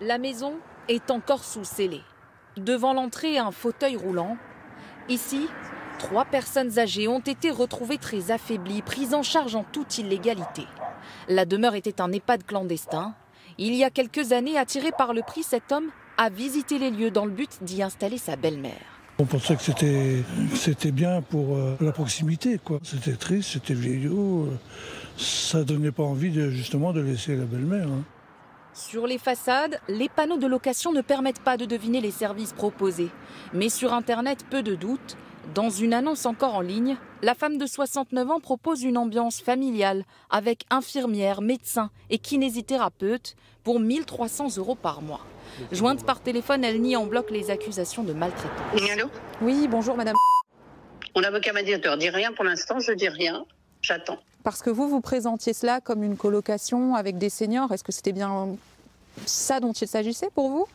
La maison est encore sous scellé. Devant l'entrée, un fauteuil roulant. Ici, 3 personnes âgées ont été retrouvées très affaiblies, prises en charge en toute illégalité. La demeure était un EHPAD clandestin. Il y a quelques années, attiré par le prix, cet homme a visité les lieux dans le but d'y installer sa belle-mère. On pensait que c'était bien pour la proximité, quoi. C'était triste, c'était vieillot. Ça donnait pas envie justement de laisser la belle-mère. Sur les façades, les panneaux de location ne permettent pas de deviner les services proposés. Mais sur Internet, peu de doute. Dans une annonce encore en ligne, la femme de 69 ans propose une ambiance familiale avec infirmière, médecin et kinésithérapeute pour 1 300 € par mois. Jointe par téléphone, elle nie en bloc les accusations de maltraitance. Allô ? Oui, bonjour madame. Mon avocat m'a dit, ne dis rien pour l'instant, je dis rien, j'attends. Parce que vous présentiez cela comme une colocation avec des seniors. Est-ce que c'était bien ça dont il s'agissait pour vous ?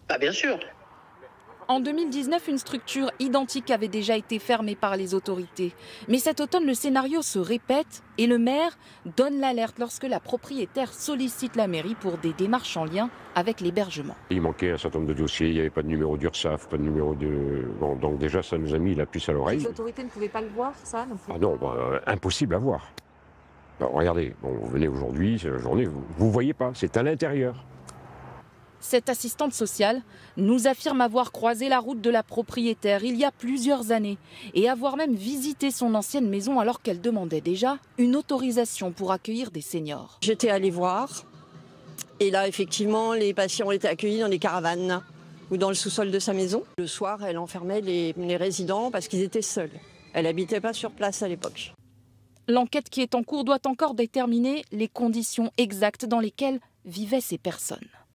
Bah bien sûr. En 2019, une structure identique avait déjà été fermée par les autorités. Mais cet automne, le scénario se répète et le maire donne l'alerte lorsque la propriétaire sollicite la mairie pour des démarches en lien avec l'hébergement. Il manquait un certain nombre de dossiers, il n'y avait pas de numéro d'URSSAF, pas de numéro de... Bon, donc déjà, ça nous a mis la puce à l'oreille. Les autorités ne pouvaient pas le voir, ça non plus. Ah non, impossible à voir. Alors, regardez, vous venez aujourd'hui, c'est la journée, vous ne voyez pas, c'est à l'intérieur. Cette assistante sociale nous affirme avoir croisé la route de la propriétaire il y a plusieurs années et avoir même visité son ancienne maison alors qu'elle demandait déjà une autorisation pour accueillir des seniors. J'étais allée voir et là effectivement les patients étaient accueillis dans des caravanes ou dans le sous-sol de sa maison. Le soir elle enfermait les résidents parce qu'ils étaient seuls. Elle n'habitait pas sur place à l'époque. L'enquête qui est en cours doit encore déterminer les conditions exactes dans lesquelles vivaient ces personnes.